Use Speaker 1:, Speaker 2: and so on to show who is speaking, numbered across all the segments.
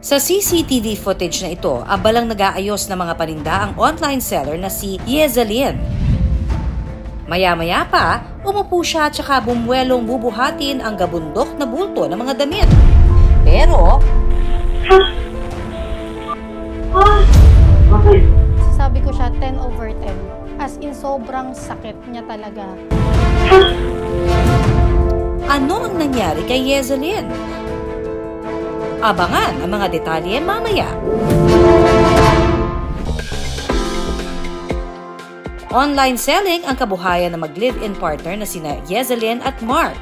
Speaker 1: Sa CCTV footage na ito, abalang nag-aayos ng mga paninda ang online seller na si Yezalyn. Maya-maya pa, umupo siya at saka bumuwelong bubuhatin ang gabundok na bulto ng mga damit. Pero...
Speaker 2: Sabi ko siya 10/10. As in, sobrang sakit niya talaga.
Speaker 1: Ano ang nangyari kay Yezalyn? Abangan ang mga detalye mamaya. Online selling ang kabuhayan ng mag-live-in partner na sina Yezalyn at Mark.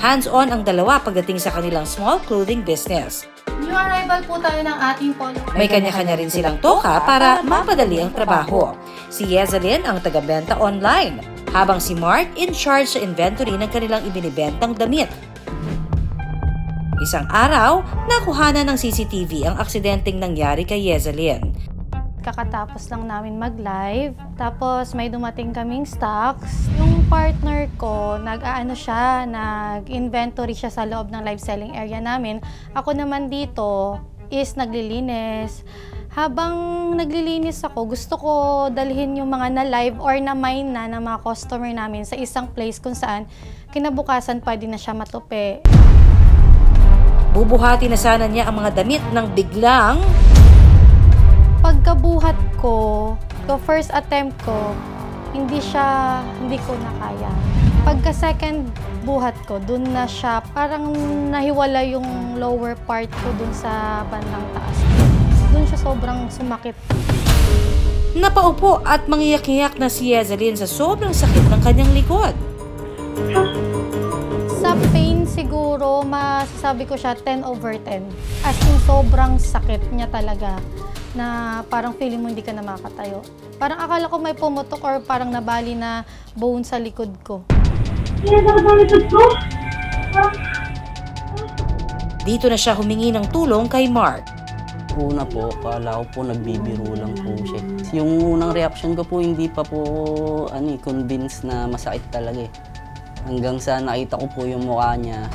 Speaker 1: Hands-on ang dalawa pagdating sa kanilang small clothing business.
Speaker 2: New arrival po tayo ng ating follower.
Speaker 1: May kanya-kanya rin silang toka para mapadali ang trabaho. Si Yezalyn ang taga-benta online, habang si Mark in charge sa inventory ng kanilang ibinibentang damit. Isang araw, nakuhanan ng CCTV ang aksidenteng nangyari kay Yezalyn.
Speaker 2: Kakatapos lang namin mag-live, tapos may dumating kaming stocks. Yung partner ko, nag-inventory siya sa loob ng live selling area namin. Ako naman dito is naglilinis. Habang naglilinis ako, gusto ko dalhin yung mga na-live or na-mine na ng mga customer namin sa isang place kung saan kinabukasan pwede na siya matupi.
Speaker 1: Bubuhati na sana niya ang mga damit nang biglang...
Speaker 2: Pagkabuhat ko, first attempt ko, hindi ko na kaya. Pagka second buhat ko, dun na siya, parang nahiwala yung lower part ko dun sa bandang taas. Dun siya sobrang sumakit.
Speaker 1: Napaupo at mangiyak-iyak na si Yezalyn sa sobrang sakit ng kanyang likod.
Speaker 2: Sa pain siguro, masasabi ko siya 10/10. As in, sobrang sakit niya talaga na parang feeling mo hindi ka na makatayo. Parang akala ko may pumutok or parang nabali na bone sa likod ko.
Speaker 1: Dito na siya humingi ng tulong kay Mark.
Speaker 3: Una po, akala ko po nagbibiro lang po siya. Yung unang reaction ko po, hindi pa po convinced na masakit talaga eh. Hanggang sa nakita ko po yung mukha niya,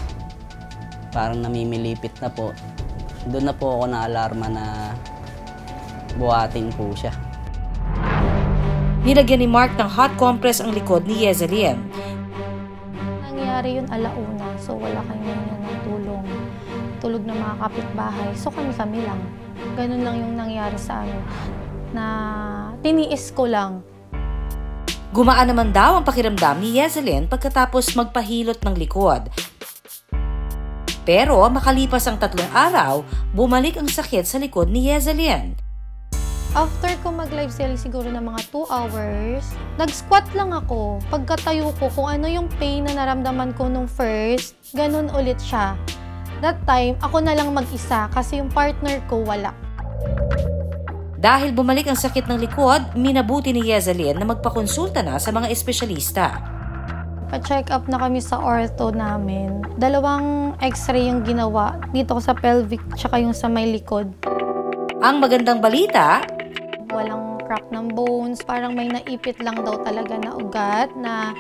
Speaker 3: parang namimilipit na po. Doon na po ako na-alarma na buhatin po siya.
Speaker 1: Nilagyan ni Mark ng hot compress ang likod ni Yezalyn.
Speaker 2: Nangyari yun alauna, so wala kami ng tulong. Tulog ng mga kapitbahay, so kami lang. Ganun lang yung nangyari sa amin, na tiniis ko lang.
Speaker 1: Gumaan naman daw ang pakiramdam ni Yezalyn pagkatapos magpahilot ng likod. Pero makalipas ang 3 araw, bumalik ang sakit sa likod ni Yezalyn.
Speaker 2: After ko mag-live selling siguro ng mga 2 hours, nag-squat lang ako. Pagkatayo ko, kung ano yung pain na naramdaman ko nung first, ganun ulit siya. That time, ako na lang mag-isa kasi yung partner ko wala.
Speaker 1: Dahil bumalik ang sakit ng likod, minabuti ni Yezalyn na magpakonsulta na sa mga espesyalista.
Speaker 2: Pa-check up na kami sa ortho namin. 2 x-ray yung ginawa. Dito ko sa pelvic, tsaka yung sa may likod.
Speaker 1: Ang magandang balita,
Speaker 2: walang crack ng bones. Parang may naipit lang daw talaga na ugat na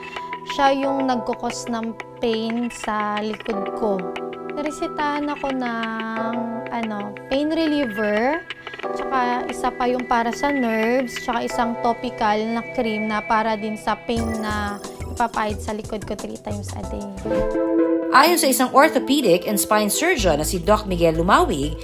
Speaker 2: siya yung nagkukos ng pain sa likod ko. Naresetahan ako ng pain reliever, tsaka isa pa yung para sa nerves, tsaka isang topical na cream na para din sa pain na ipapahid sa likod ko 3 times a day.
Speaker 1: Ayon sa isang orthopedic and spine surgeon na si Doc Miguel Lumawig,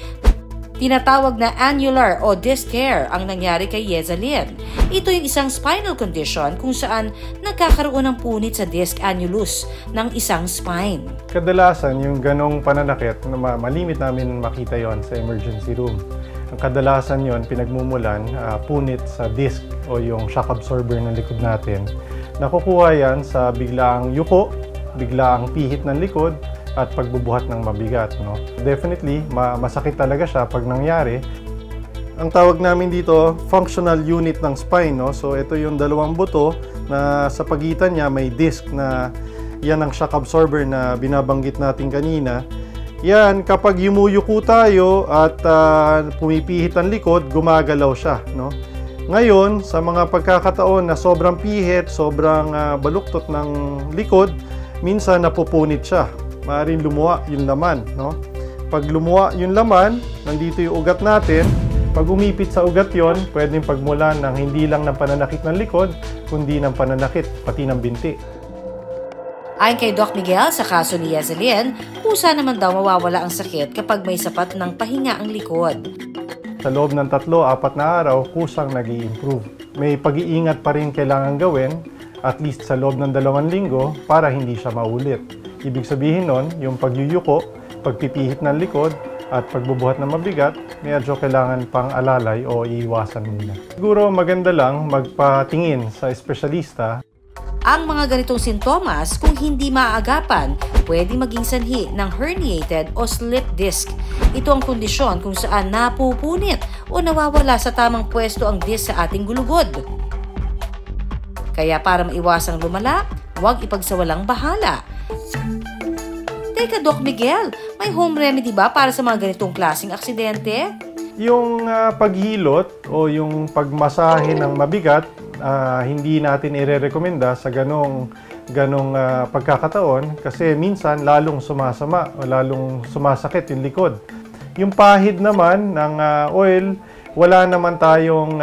Speaker 1: tinatawag na annular o disc tear ang nangyari kay Yezalyn. Ito yung isang spinal condition kung saan nagkakaroon ng punit sa disc annulus ng isang spine.
Speaker 4: Kadalasan yung ganong pananakit, malimit namin makita yon sa emergency room. Ang kadalasan yon pinagmumulan punit sa disc o yung shock absorber ng likod natin. Nakukuha yan sa biglaang yuko, biglaang pihit ng likod, at pagbubuhat ng mabigat. Definitely, masakit talaga siya pag nangyari. Ang tawag namin dito, functional unit ng spine. So ito yung 2 buto na sa pagitan niya may disc na yan ang shock absorber na binabanggit natin kanina. Yan, kapag yumuyuko tayo at pumipihit ang likod, gumagalaw siya. Ngayon, sa mga pagkakataon na sobrang pihit, sobrang baluktot ng likod, minsan napupunit siya. Maaaring lumuwa yung laman. Pag lumuwa yung laman, nandito yung ugat natin. Pag umipit sa ugat yon, pwedeng pagmulan ng hindi lang ng pananakit ng likod, kundi ng pananakit pati ng binti.
Speaker 1: Ayon kay Doc Miguel, sa kaso ni Yezelyn, kusa naman daw mawawala ang sakit kapag may sapat ng pahinga ang likod.
Speaker 4: Sa loob ng 3-4 na araw, kusang nag-i-improve. May pag-iingat pa rin kailangan gawin, at least sa loob ng 2 linggo, para hindi siya maulit. Ibig sabihin nun, yung pagyuyuko, pagpipihit ng likod, at pagbubuhat ng mabigat, medyo kailangan pang alalay o iiwasan muna. Siguro maganda lang magpatingin sa espesyalista.
Speaker 1: Ang mga ganitong sintomas, kung hindi maaagapan, pwede maging sanhi ng herniated o slip disc. Ito ang kondisyon kung saan napupunit o nawawala sa tamang pwesto ang disc sa ating gulugod. Kaya para maiwasang lumala, huwag ipagsawalang bahala. Teka, Doc Miguel, may home remedy ba para sa mga ganitong klaseng aksidente?
Speaker 4: Yung paghilot o yung pagmasahe ng mabigat, hindi natin ire-rekomenda sa ganong pagkakataon kasi minsan lalong sumasama o lalong sumasakit yung likod. Yung pahid naman ng oil, wala naman tayong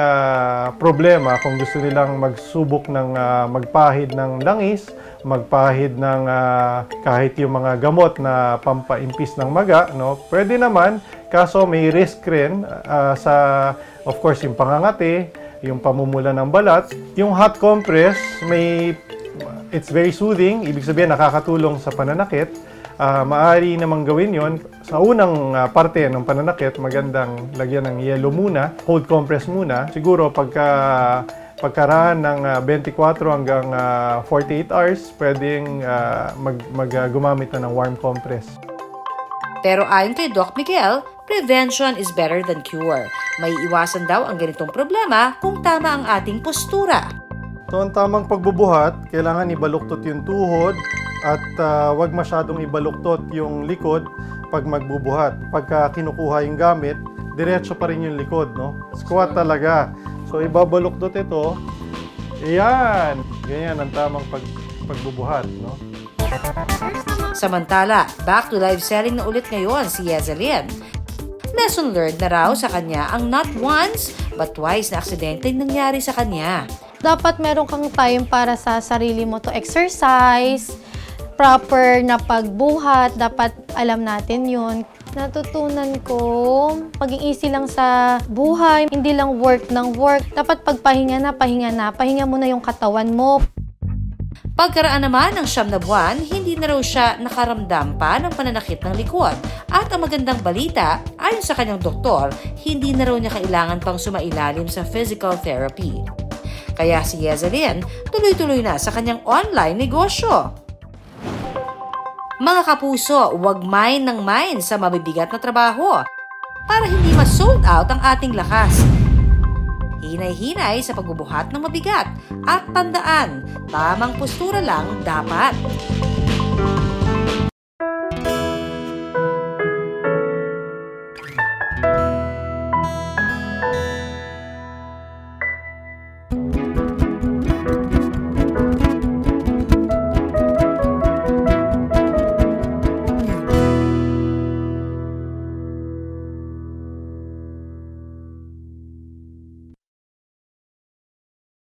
Speaker 4: problema kung gusto nilang magsubok ng magpahid ng langis, magpahid ng kahit yung mga gamot na pampaimpis ng maga, no? Pwede naman, kaso may risk rin sa, of course, yung pangangati, yung pamumula ng balat. Yung hot compress, it's very soothing, ibig sabihin nakakatulong sa pananakit. Maaari namang gawin yon sa unang parte ng pananakit, magandang lagyan ng yelo muna, cold compress muna. Siguro pagkaraan ng 24 hanggang 48 hours, pwedeng gumamit na ng warm compress.
Speaker 1: Pero ayon kay Doc Miguel, prevention is better than cure. May iwasan daw ang ganitong problema kung tama ang ating postura.
Speaker 4: So ang tamang pagbubuhat, kailangan ibaluktot yung tuhod at wag masyadong ibaluktot yung likod pag magbubuhat. Pagka kinukuha yung gamit, diretso pa rin yung likod, no? Squat talaga. So ibabaluktot ito. Ayan! Ganyan ang tamang pagbubuhat, no?
Speaker 1: Samantala, back to live selling na ulit ngayon si Yezelyn. Lesson learned na raw sa kanya ang not once but twice na aksidente nangyari sa kanya.
Speaker 2: Dapat meron kang time para sa sarili mo to exercise, proper na pagbuhat, dapat alam natin yun. Natutunan ko, maging easy lang sa buhay, hindi lang work ng work. Dapat pagpahinga pahinga mo na yung katawan mo.
Speaker 1: Pagkaraan naman ng 9 na buwan, hindi na raw siya nakaramdam pa ng pananakit ng likod. At ang magandang balita, ayon sa kanyang doktor, hindi na raw niya kailangan pang sumailalim sa physical therapy. Kaya si Yezelyn, tuloy-tuloy na sa kanyang online negosyo. Mga kapuso, huwag mind ng mind sa mabibigat na trabaho para hindi ma-sold out ang ating lakas. Hinay-hinay sa pagbubuhat ng mabigat at tandaan, tamang postura lang dapat.